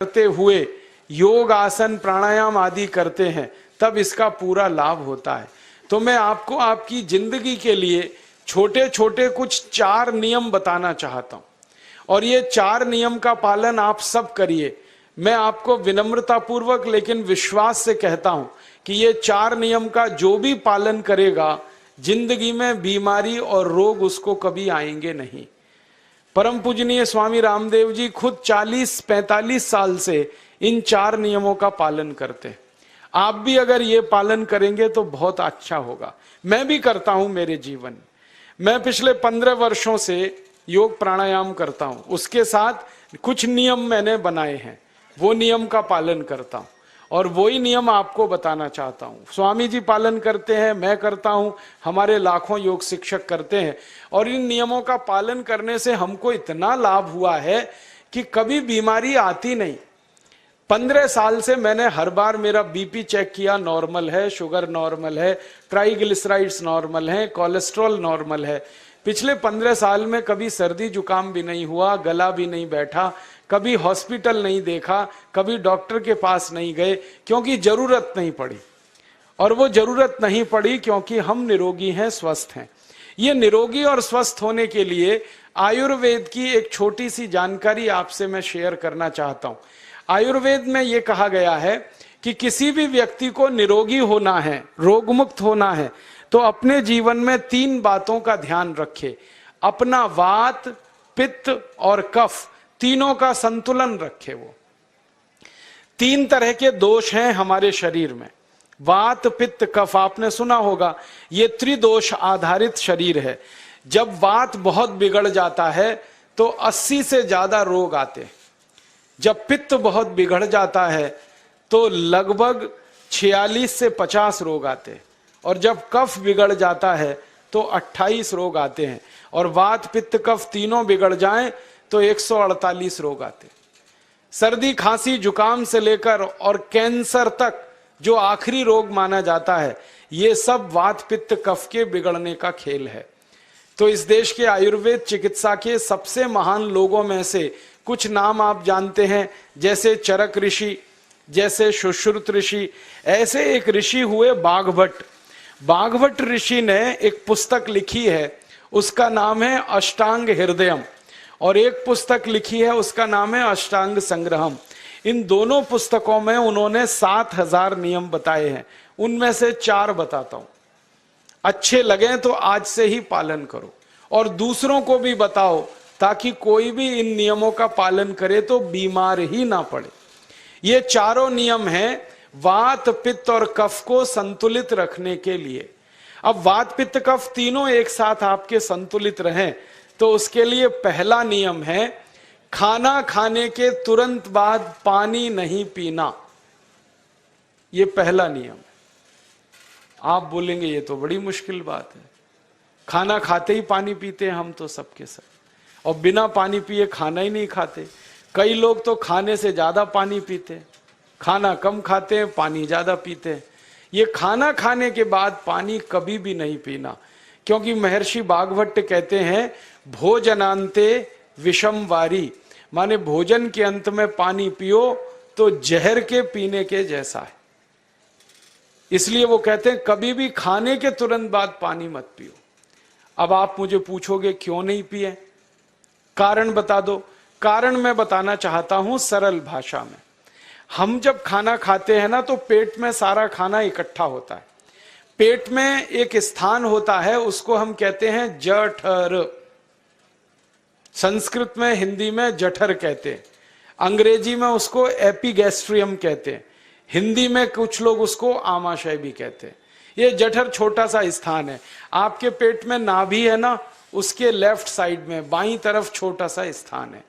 करते हुए योग आसन प्राणायाम आदि करते हैं तब इसका पूरा लाभ होता है। तो मैं आपको आपकी जिंदगी के लिए छोटे छोटे कुछ 4 नियम बताना चाहता हूं और ये 4 नियम का पालन आप सब करिए। मैं आपको विनम्रता पूर्वक लेकिन विश्वास से कहता हूं कि ये 4 नियम का जो भी पालन करेगा जिंदगी में बीमारी और रोग उसको कभी आएंगे नहीं। परम पूजनीय स्वामी रामदेव जी खुद 40-45 साल से इन 4 नियमों का पालन करते हैं। आप भी अगर ये पालन करेंगे तो बहुत अच्छा होगा। मैं भी करता हूं मेरे जीवन में। मैं पिछले 15 वर्षों से योग प्राणायाम करता हूं, उसके साथ कुछ नियम मैंने बनाए हैं, वो नियम का पालन करता हूं और वही नियम आपको बताना चाहता हूं। स्वामी जी पालन करते हैं, मैं करता हूं, हमारे लाखों योग शिक्षक करते हैं और इन नियमों का पालन करने से हमको इतना लाभ हुआ है कि कभी बीमारी आती नहीं। 15 साल से मैंने हर बार मेरा बीपी चेक किया, नॉर्मल है, शुगर नॉर्मल है, ट्राइग्लिसराइड्स नॉर्मल है, कोलेस्ट्रॉल नॉर्मल है। पिछले 15 साल में कभी सर्दी जुकाम भी नहीं हुआ, गला भी नहीं बैठा, कभी हॉस्पिटल नहीं देखा, कभी डॉक्टर के पास नहीं गए, क्योंकि जरूरत नहीं पड़ी। और वो जरूरत नहीं पड़ी क्योंकि हम निरोगी हैं, स्वस्थ हैं। ये निरोगी और स्वस्थ होने के लिए आयुर्वेद की एक छोटी सी जानकारी आपसे मैं शेयर करना चाहता हूं। आयुर्वेद में यह कहा गया है कि किसी भी व्यक्ति को निरोगी होना है, रोग मुक्त होना है, तो अपने जीवन में 3 बातों का ध्यान रखे। अपना वात, पित्त और कफ तीनों का संतुलन रखे। वो 3 तरह के दोष हैं हमारे शरीर में, वात, पित्त, कफ। आपने सुना होगा ये त्रिदोष आधारित शरीर है। जब वात बहुत बिगड़ जाता है तो 80 से ज्यादा रोग आते हैं। जब पित्त बहुत बिगड़ जाता है तो लगभग 46 से 50 रोग आते हैं और जब कफ बिगड़ जाता है तो 28 रोग आते हैं और वात, पित्त, कफ तीनों बिगड़ जाएं तो 148 रोग आते हैं। सर्दी, खांसी, जुकाम से लेकर और कैंसर तक जो आखिरी रोग माना जाता है, ये सब वात, पित्त, कफ के बिगड़ने का खेल है। तो इस देश के आयुर्वेद चिकित्सा के सबसे महान लोगों में से कुछ नाम आप जानते हैं, जैसे चरक ऋषि, जैसे सुश्रुत ऋषि। ऐसे एक ऋषि हुए बाघभट्ट। बाघभट्ट ऋषि ने एक पुस्तक लिखी है, उसका नाम है अष्टांग हृदयम, और एक पुस्तक लिखी है उसका नाम है अष्टांग संग्रहम। इन दोनों पुस्तकों में उन्होंने 7000 नियम बताए हैं। उनमें से 4 बताता हूं, अच्छे लगे तो आज से ही पालन करो और दूसरों को भी बताओ ताकि कोई भी इन नियमों का पालन करे तो बीमार ही ना पड़े। ये 4 नियम हैं वात, पित्त और कफ को संतुलित रखने के लिए। अब वात, पित्त, कफ तीनों एक साथ आपके संतुलित रहें तो उसके लिए पहला नियम है खाना खाने के तुरंत बाद पानी नहीं पीना। ये पहला नियम है। आप बोलेंगे ये तो बड़ी मुश्किल बात है, खाना खाते ही पानी पीते हैं हम तो सबके सब, और बिना पानी पिए खाना ही नहीं खाते। कई लोग तो खाने से ज्यादा पानी पीते, खाना कम खाते हैं, पानी ज्यादा पीते हैं। ये खाना खाने के बाद पानी कभी भी नहीं पीना, क्योंकि महर्षि बाघभट्ट कहते हैं भोजनांते विषम वारी, माने भोजन के अंत में पानी पियो तो जहर के पीने के जैसा है। इसलिए वो कहते हैं कभी भी खाने के तुरंत बाद पानी मत पियो। अब आप मुझे पूछोगे क्यों नहीं पिए, कारण बता दो। कारण मैं बताना चाहता हूं सरल भाषा में। हम जब खाना खाते हैं ना तो पेट में सारा खाना इकट्ठा होता है। पेट में एक स्थान होता है, उसको हम कहते हैं जठर। संस्कृत में, हिंदी में जठर कहते हैं, अंग्रेजी में उसको एपिगैस्ट्रियम कहते हैं, हिंदी में कुछ लोग उसको आमाशय भी कहते हैं। ये जठर छोटा सा स्थान है। आपके पेट में नाभि है ना, उसके लेफ्ट साइड में बाईं तरफ छोटा सा स्थान है।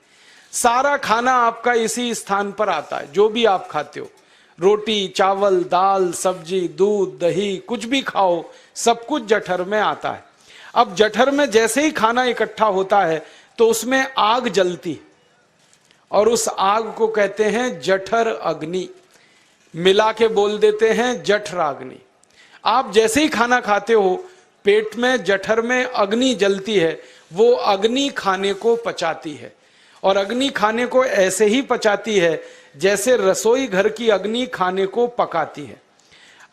सारा खाना आपका इसी स्थान पर आता है। जो भी आप खाते हो, रोटी, चावल, दाल, सब्जी, दूध, दही, कुछ भी खाओ, सब कुछ जठर में आता है। अब जठर में जैसे ही खाना इकट्ठा होता है तो उसमें आग जलती और उस आग को कहते हैं जठर अग्नि। मिला के बोल देते हैं जठराग्नि। आप जैसे ही खाना खाते हो पेट में, जठर में अग्नि जलती है, वो अग्नि खाने को पचाती है और अग्नि खाने को ऐसे ही पचाती है जैसे रसोई घर की अग्नि खाने को पकाती है।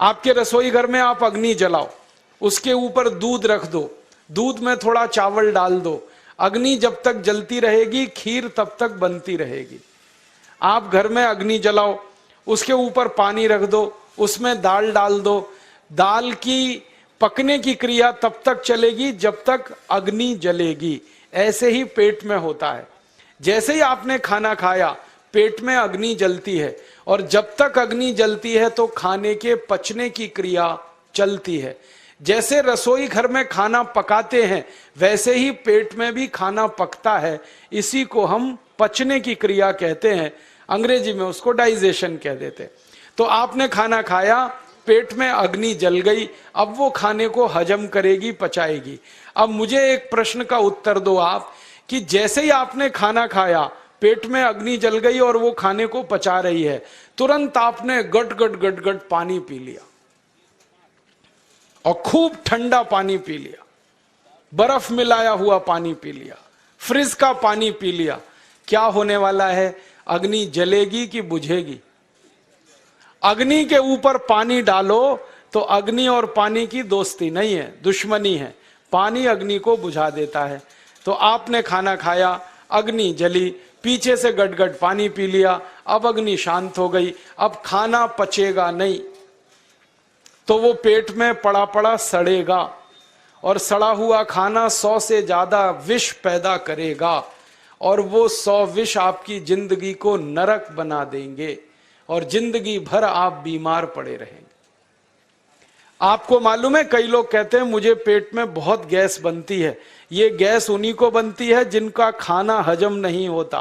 आपके रसोई घर में आप अग्नि जलाओ, उसके ऊपर दूध रख दो, दूध में थोड़ा चावल डाल दो, अग्नि जब तक जलती रहेगी खीर तब तक बनती रहेगी। आप घर में अग्नि जलाओ, उसके ऊपर पानी रख दो, उसमें दाल डाल दो, दाल की पकने की क्रिया तब तक चलेगी जब तक अग्नि जलेगी। ऐसे ही पेट में होता है, जैसे ही आपने खाना खाया पेट में अग्नि जलती है, और जब तक अग्नि जलती है तो खाने के पचने की क्रिया चलती है। जैसे रसोई घर में खाना पकाते हैं वैसे ही पेट में भी खाना पकता है, इसी को हम पचने की क्रिया कहते हैं, अंग्रेजी में उसको डाइजेशन कह देते हैं। तो आपने खाना खाया, पेट में अग्नि जल गई, अब वो खाने को हजम करेगी, पचाएगी। अब मुझे एक प्रश्न का उत्तर दो आप, कि जैसे ही आपने खाना खाया पेट में अग्नि जल गई और वो खाने को पचा रही है, तुरंत आपने गट गट गट गट पानी पी लिया और खूब ठंडा पानी पी लिया, बर्फ मिलाया हुआ पानी पी लिया, फ्रिज का पानी पी लिया, क्या होने वाला है? अग्नि जलेगी कि बुझेगी? अग्नि के ऊपर पानी डालो तो अग्नि और पानी की दोस्ती नहीं है, दुश्मनी है, पानी अग्नि को बुझा देता है। तो आपने खाना खाया, अग्नि जली, पीछे से गटगट पानी पी लिया, अब अग्नि शांत हो गई, अब खाना पचेगा नहीं, तो वो पेट में पड़ा पड़ा सड़ेगा, और सड़ा हुआ खाना 100 से ज्यादा विष पैदा करेगा, और वो 100 विष आपकी जिंदगी को नरक बना देंगे और जिंदगी भर आप बीमार पड़े रहेंगे। आपको मालूम है, कई लोग कहते हैं मुझे पेट में बहुत गैस बनती है। ये गैस उन्हीं को बनती है जिनका खाना हजम नहीं होता।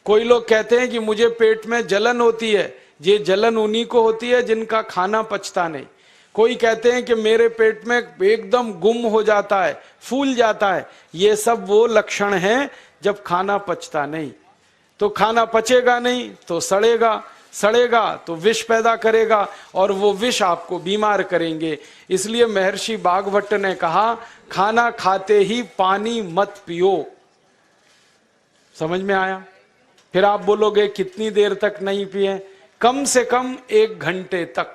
कोई लोग कहते हैं कि मुझे पेट में जलन होती है, ये जलन उन्हीं को होती है जिनका खाना पचता नहीं। कोई कहते हैं कि मेरे पेट में एकदम गुम हो जाता है, फूल जाता है, ये सब वो लक्षण हैं जब खाना पचता नहीं। तो खाना पचेगा नहीं तो सड़ेगा, सड़ेगा तो विष पैदा करेगा, और वो विष आपको बीमार करेंगे। इसलिए महर्षि भागवत ने कहा, खाना खाते ही पानी मत पियो। समझ में आया? फिर आप बोलोगे कितनी देर तक नहीं पिए? कम से कम 1 घंटे तक।